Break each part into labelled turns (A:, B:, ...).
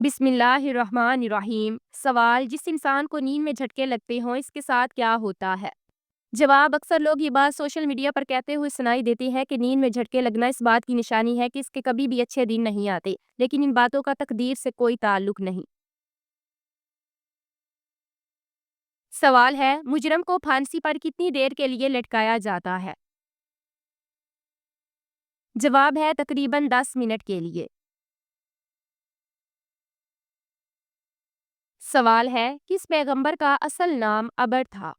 A: بسم اللہ الرحمن الرحیم۔ سوال: جس انسان کو نیند میں جھٹکے لگتے ہوں اس کے ساتھ کیا ہوتا ہے؟ جواب: اکثر لوگ یہ بات سوشل میڈیا پر کہتے ہوئے سنائی دیتے ہیں کہ نیند میں جھٹکے لگنا اس بات کی نشانی ہے کہ اس کے کبھی بھی اچھے دن نہیں آتے، لیکن ان باتوں کا تقدیر سے کوئی تعلق نہیں۔ سوال ہے: مجرم کو پھانسی پر کتنی دیر کے لیے لٹکایا جاتا ہے؟ جواب ہے تقریباً 10 منٹ کے لیے۔ سوال ہے: کس پیغمبر کا اصل نام ابر تھا؟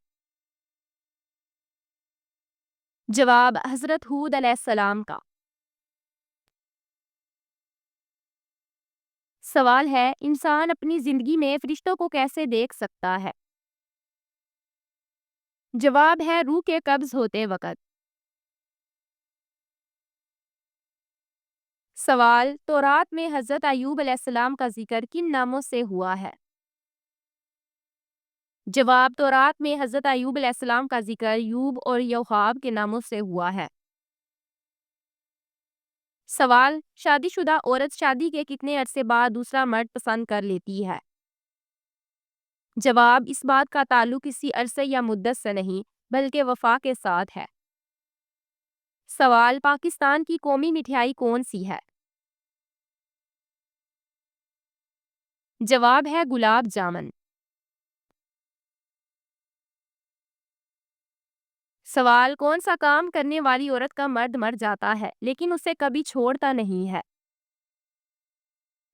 A: جواب: حضرت ہود علیہ السلام کا۔ سوال ہے: انسان اپنی زندگی میں فرشتوں کو کیسے دیکھ سکتا ہے؟ جواب ہے روح کے قبض ہوتے وقت۔ سوال: تورات میں حضرت ایوب علیہ السلام کا ذکر کن ناموں سے ہوا ہے؟ جواب: تورات میں حضرت ایوب علیہ السلام کا ذکر یوب اور یوحاب کے ناموں سے ہوا ہے۔ سوال: شادی شدہ عورت شادی کے کتنے عرصے بعد دوسرا مرد پسند کر لیتی ہے؟ جواب: اس بات کا تعلق کسی عرصے یا مدت سے نہیں بلکہ وفا کے ساتھ ہے۔ سوال: پاکستان کی قومی مٹھائی کون سی ہے؟ جواب ہے گلاب جامن۔ سوال: کون سا کام کرنے والی عورت کا مرد مر جاتا ہے لیکن اسے کبھی چھوڑتا نہیں ہے؟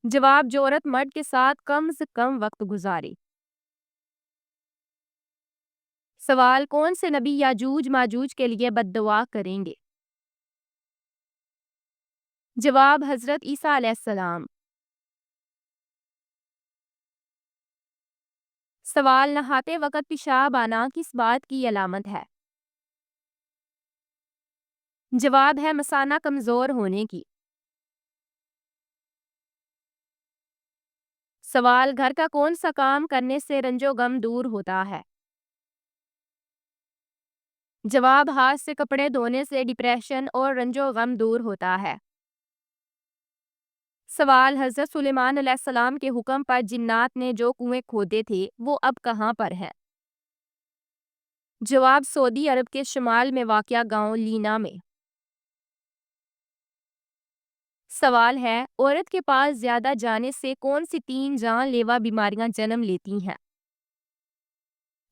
A: جواب: جو عورت مرد کے ساتھ کم سے کم وقت گزارے۔ سوال: کون سے نبی یاجوج ماجوج کے لیے بد دعا کریں گے؟ جواب: حضرت عیسیٰ علیہ السلام۔ سوال: نہاتے وقت پیشاب آنا کس بات کی علامت ہے؟ جواب ہے مثانہ کمزور ہونے کی۔ سوال: گھر کا کون سا کام کرنے سے رنج و غم دور ہوتا ہے؟ جواب: ہاتھ سے کپڑے دھونے سے ڈپریشن اور رنج و غم دور ہوتا ہے۔ سوال: حضرت سلیمان علیہ السلام کے حکم پر جنات نے جو کنویں کھودے تھے وہ اب کہاں پر ہیں؟ جواب: سعودی عرب کے شمال میں واقع گاؤں لینا میں۔ سوال ہے: عورت کے پاس زیادہ جانے سے کون سی 3 جان لیوا بیماریاں جنم لیتی ہیں؟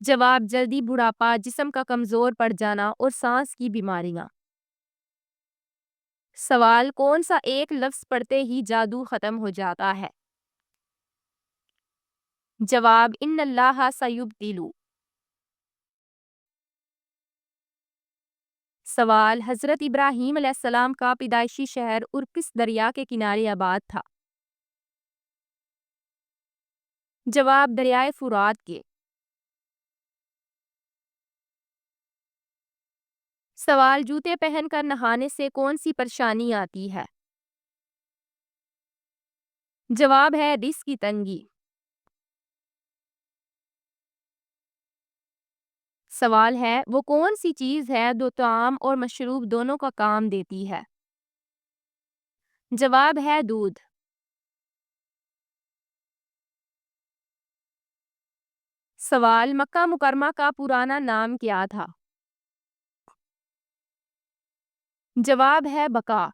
A: جواب: جلدی بڑھاپا، جسم کا کمزور پڑ جانا اور سانس کی بیماریاں۔ سوال: کون سا ایک لفظ پڑھتے ہی جادو ختم ہو جاتا ہے؟ جواب: ان اللہ سیبدل۔ سوال: حضرت ابراہیم علیہ السلام کا پیدائشی شہر کس دریا کے کنارے آباد تھا؟ جواب: دریائے فرات کے۔ سوال: جوتے پہن کر نہانے سے کون سی پریشانی آتی ہے؟ جواب ہے رزق کی تنگی۔ سوال ہے: وہ کون سی چیز ہے جو طعام اور مشروب دونوں کا کام دیتی ہے؟ جواب ہے دودھ۔ سوال: مکہ مکرمہ کا پرانا نام کیا تھا؟ جواب ہے بقا۔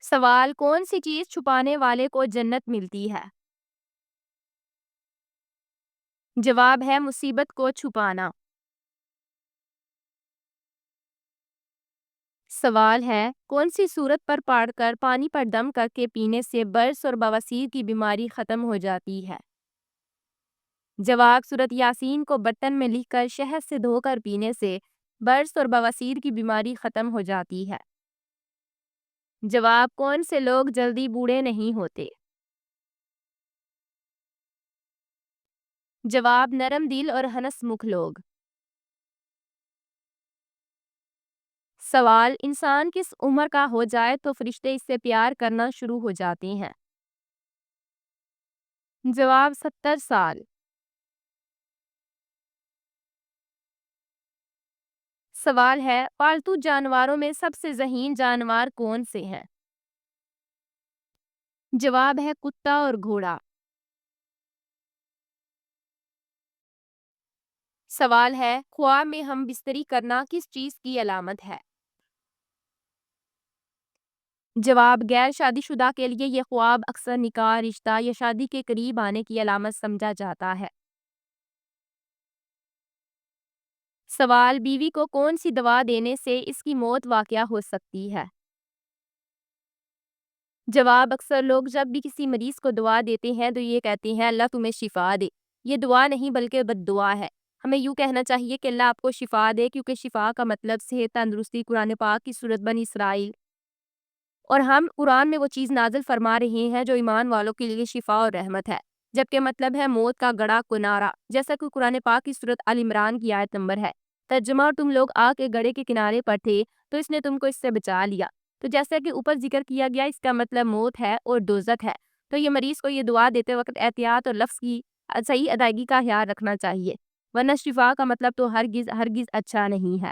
A: سوال: کون سی چیز چھپانے والے کو جنت ملتی ہے؟ جواب ہے مصیبت کو چھپانا۔ سوال ہے: کون سی سورت پر پڑھ کر پانی پر دم کر کے پینے سے برس اور بواسیر کی بیماری ختم ہو جاتی ہے؟ جواب: سورت یاسین کو برتن میں لکھ کر شہد سے دھو کر پینے سے برس اور بواسیر کی بیماری ختم ہو جاتی ہے۔ جواب: کون سے لوگ جلدی بوڑھے نہیں ہوتے؟ جواب: نرم دل اور ہنس مکھ لوگ۔ سوال: انسان کس عمر کا ہو جائے تو فرشتے اس سے پیار کرنا شروع ہو جاتے ہیں؟ جواب: 70 سال۔ سوال ہے پالتو جانوروں میں سب سے ذہین جانور کون سے ہیں؟ جواب ہے کتا اور گھوڑا۔ سوال ہے خواب میں ہم بستری کرنا کس چیز کی علامت ہے؟ جواب غیر شادی شدہ کے لیے یہ خواب اکثر نکاح، رشتہ یا شادی کے قریب آنے کی علامت سمجھا جاتا ہے۔ سوال بیوی کو کون سی دوا دینے سے اس کی موت واقع ہو سکتی ہے؟ جواب اکثر لوگ جب بھی کسی مریض کو دعا دیتے ہیں تو یہ کہتے ہیں اللہ تمہیں شفا دے۔ یہ دعا نہیں بلکہ بد دعا ہے۔ ہمیں یوں کہنا چاہیے کہ اللہ آپ کو شفا دے، کیونکہ شفا کا مطلب صحت، تندرستی۔ قرآن پاک کی سورت بنی اسرائیل اور ہم قرآن میں وہ چیز نازل فرما رہے ہیں جو ایمان والوں کے لیے شفا اور رحمت ہے، جبکہ مطلب ہے موت کا گڑا کنارہ، جیسا کہ قرآن پاک کی سورت آل عمران کی آیت نمبر ہے۔ ترجمہ، اور تم لوگ آگ کے گڑھے کے کنارے پر تھے تو اس نے تم کو اس سے بچا لیا۔ تو جیسا کہ اوپر ذکر کیا گیا اس کا مطلب موت ہے اور دوزخ ہے، تو یہ مریض کو یہ دعا دیتے وقت احتیاط اور لفظ کی صحیح ادائیگی کا خیال رکھنا چاہیے، ورنہ شفا کا مطلب تو ہرگز ہرگز اچھا نہیں ہے۔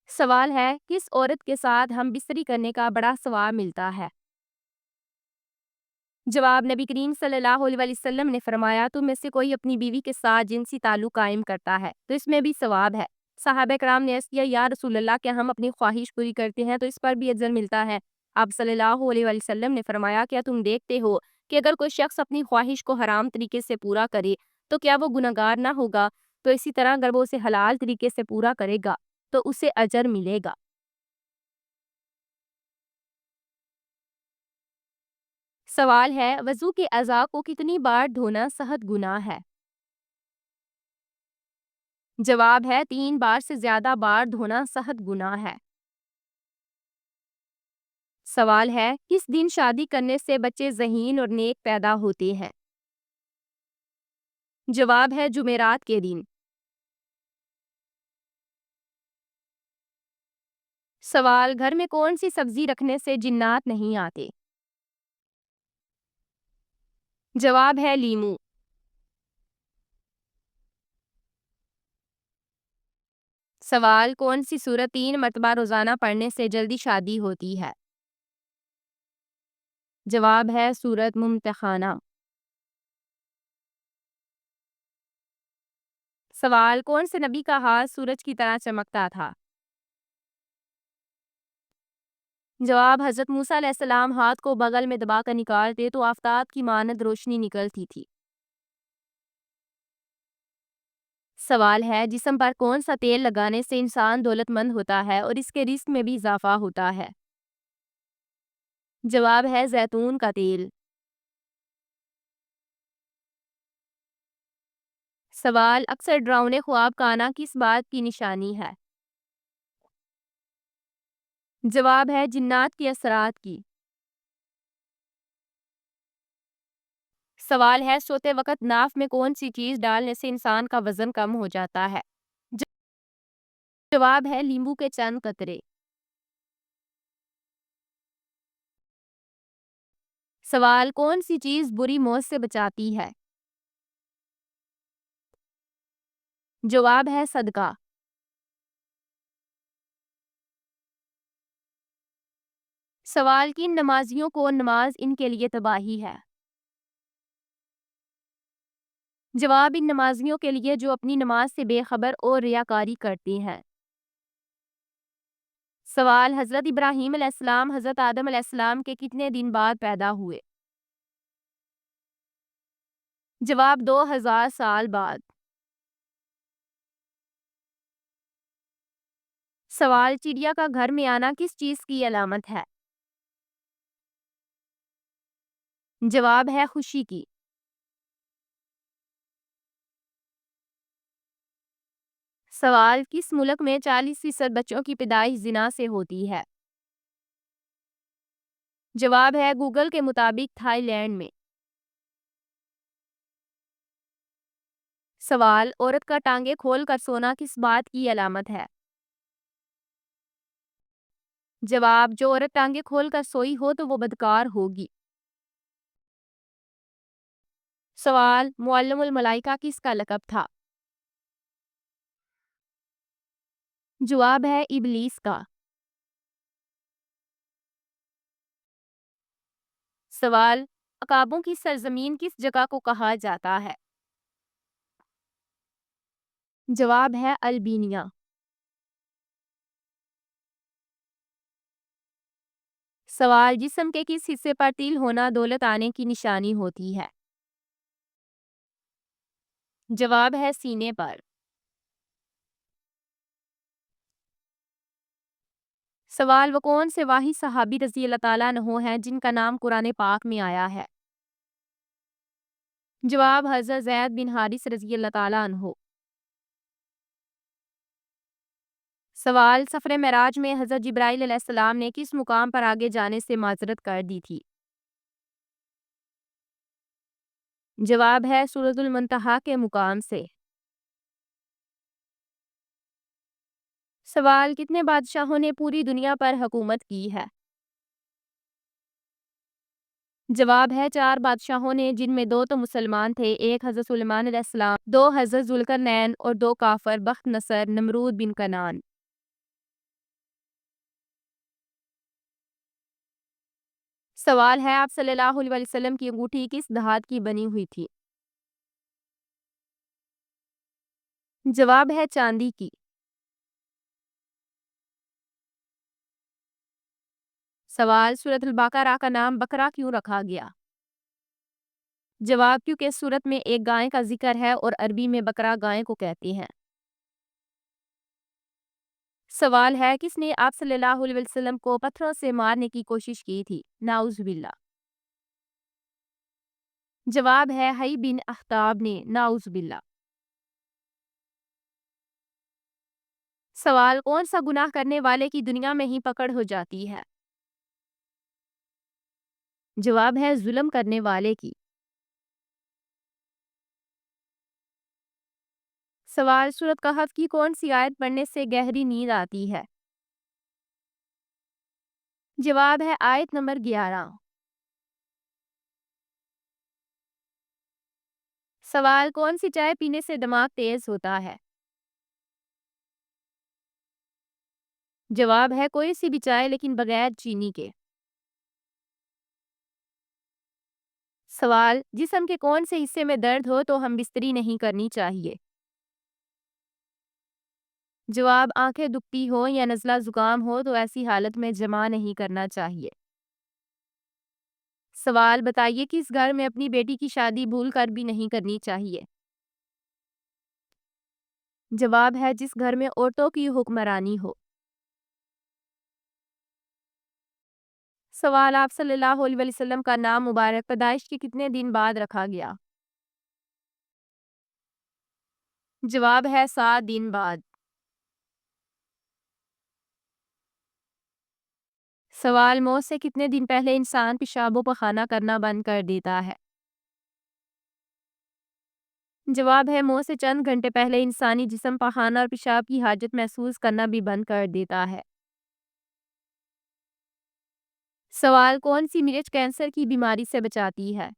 A: سوال ہے کس عورت کے ساتھ ہم بستری کرنے کا بڑا ثواب ملتا ہے؟ جواب نبی کریم صلی اللہ علیہ وسلم نے فرمایا تم میں سے کوئی اپنی بیوی کے ساتھ جنسی تعلق قائم کرتا ہے تو اس میں بھی ثواب ہے۔ صحابہ کرام نے عرض کیا یا رسول اللہ کیا ہم اپنی خواہش پوری کرتے ہیں تو اس پر بھی اجر ملتا ہے؟ آپ صلی اللہ علیہ وسلم نے فرمایا کیا تم دیکھتے ہو کہ اگر کوئی شخص اپنی خواہش کو حرام طریقے سے پورا کرے تو کیا وہ گنہگار نہ ہوگا؟ تو اسی طرح اگر وہ اسے حلال طریقے سے پورا کرے گا تو اسے اجر ملے گا۔ سوال ہے وضو کے اعضاء کو کتنی بار دھونا سخت گناہ ہے؟ جواب ہے 3 بار سے زیادہ بار دھونا سخت گناہ ہے۔ سوال ہے کس دن شادی کرنے سے بچے ذہین اور نیک پیدا ہوتے ہیں؟ جواب ہے جمعرات کے دن۔ سوال گھر میں کون سی سبزی رکھنے سے جنات نہیں آتے؟ جواب ہے لیمو۔ سوال کون سی سورت 3 مرتبہ روزانہ پڑھنے سے جلدی شادی ہوتی ہے؟ جواب ہے سورت ممتحانہ۔ سوال کون سے نبی کا ہاتھ سورج کی طرح چمکتا تھا؟ جواب حضرت موسیٰ علیہ السلام ہاتھ کو بغل میں دبا کر نکالتے تو آفتاب کی مانند روشنی نکلتی تھی۔ سوال ہے جسم پر کون سا تیل لگانے سے انسان دولت مند ہوتا ہے اور اس کے رزق میں بھی اضافہ ہوتا ہے؟ جواب ہے زیتون کا تیل۔ سوال اکثر ڈراؤنے خواب کا آنا کس بات کی نشانی ہے؟ جواب ہے جنات کے اثرات کی۔ سوال ہے سوتے وقت ناف میں کون سی چیز ڈالنے سے انسان کا وزن کم ہو جاتا ہے؟ جواب ہے لیمبو کے چند قطرے۔ سوال کون سی چیز بری موت سے بچاتی ہے؟ جواب ہے صدقہ۔ سوال کن نمازیوں کو نماز ان کے لیے تباہی ہے؟ جواب ان نمازیوں کے لیے جو اپنی نماز سے بے خبر اور ریاکاری کرتے ہیں۔ سوال حضرت ابراہیم علیہ السلام حضرت آدم علیہ السلام کے کتنے دن بعد پیدا ہوئے؟ جواب 2000 سال بعد۔ سوال چڑیا کا گھر میں آنا کس چیز کی علامت ہے؟ جواب ہے خوشی کی۔ سوال کس ملک میں 40% بچوں کی پیدائش زنا سے ہوتی ہے؟ جواب ہے گوگل کے مطابق تھائی لینڈ میں۔ سوال عورت کا ٹانگیں کھول کر سونا کس بات کی علامت ہے؟ جواب جو عورت ٹانگیں کھول کر سوئی ہو تو وہ بدکار ہوگی۔ سوال، معلم الملائکہ کس کا لقب تھا؟ جواب ہے ابلیس کا۔ سوال، عقابوں کی سرزمین کس جگہ کو کہا جاتا ہے؟ جواب ہے البینیا۔ سوال، جسم کے کس حصے پر تل ہونا دولت آنے کی نشانی ہوتی ہے؟ جواب ہے سینے پر۔ سوال، وہ کون سے واحد صحابی رضی اللہ تعالیٰ عنہ ہیں جن کا نام قرآن پاک میں آیا ہے؟ جواب حضرت زید بن حارث رضی اللہ تعالیٰ عنہ۔ سوال، سفر معراج میں حضرت جبرائیل علیہ السلام نے کس مقام پر آگے جانے سے معذرت کر دی تھی؟ جواب ہے سدرۃ المنتہا کے مقام سے۔ سوال، کتنے بادشاہوں نے پوری دنیا پر حکومت کی ہے؟ جواب ہے 4 بادشاہوں نے، جن میں 2 تو مسلمان تھے، ایک حضرت سلیمان علیہ السلام، 2 حضرت ذوالقرنین اور 2 کافر بخت نصر نمرود بن کنعان۔ سوال ہے، آپ صلی اللہ علیہ وسلم کی انگوٹھی کس دھات کی بنی ہوئی تھی؟ جواب ہے چاندی کی۔ سوال، سورۃ البقرہ کا نام بقرہ کیوں رکھا گیا؟ جواب، کیونکہ اس سورت میں ایک گائے کا ذکر ہے اور عربی میں بقرہ گائے کو کہتے ہیں۔ سوال ہے، کس نے آپ صلی اللہ علیہ وسلم کو پتھروں سے مارنے کی کوشش کی تھی؟ نعوذ باللہ۔ جواب ہے حی بن اخطاب نے، نعوذ باللہ۔ سوال، کون سا گناہ کرنے والے کی دنیا میں ہی پکڑ ہو جاتی ہے؟ جواب ہے ظلم کرنے والے کی۔ سوال، سورۃ کہف کی کون سی آیت پڑھنے سے گہری نیند آتی ہے؟ جواب ہے آیت نمبر 11۔ سوال، کون سی چائے پینے سے دماغ تیز ہوتا ہے؟ جواب ہے کوئی سی بھی چائے لیکن بغیر چینی کے۔ سوال، جسم کے کون سے حصے میں درد ہو تو ہم بستری نہیں کرنی چاہیے؟ جواب، آنکھیں دکھتی ہو یا نزلہ زکام ہو تو ایسی حالت میں جمع نہیں کرنا چاہیے۔ سوال، بتائیے کس گھر میں اپنی بیٹی کی شادی بھول کر بھی نہیں کرنی چاہیے؟ جواب ہے جس گھر میں عورتوں کی حکمرانی ہو۔ سوال، آپ صلی اللہ علیہ وسلم کا نام مبارک پیدائش کے کتنے دن بعد رکھا گیا؟ جواب ہے 7 دن بعد۔ سوال، موت سے کتنے دن پہلے انسان پیشاب و پخانہ کرنا بند کر دیتا ہے؟ جواب ہے موت سے چند گھنٹے پہلے انسانی جسم پخانہ اور پیشاب کی حاجت محسوس کرنا بھی بند کر دیتا ہے۔ سوال، کون سی مرچ کینسر کی بیماری سے بچاتی ہے؟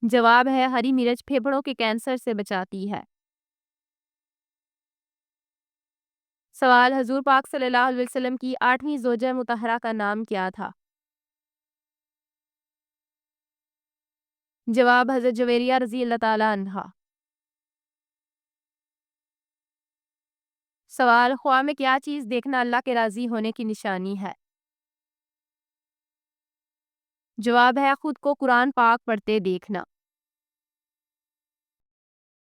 A: جواب ہے ہری مرچ پھیپھڑوں کے کینسر سے بچاتی ہے۔ سوال، حضور پاک صلی اللہ علیہ وسلم کی 8ویں زوجہ مطہرہ کا نام کیا تھا؟ جواب حضرت جویریہ رضی اللہ تعالی عنہا۔ سوال، خواہ میں کیا چیز دیکھنا اللہ کے راضی ہونے کی نشانی ہے؟ جواب ہے خود کو قرآن پاک پڑھتے دیکھنا۔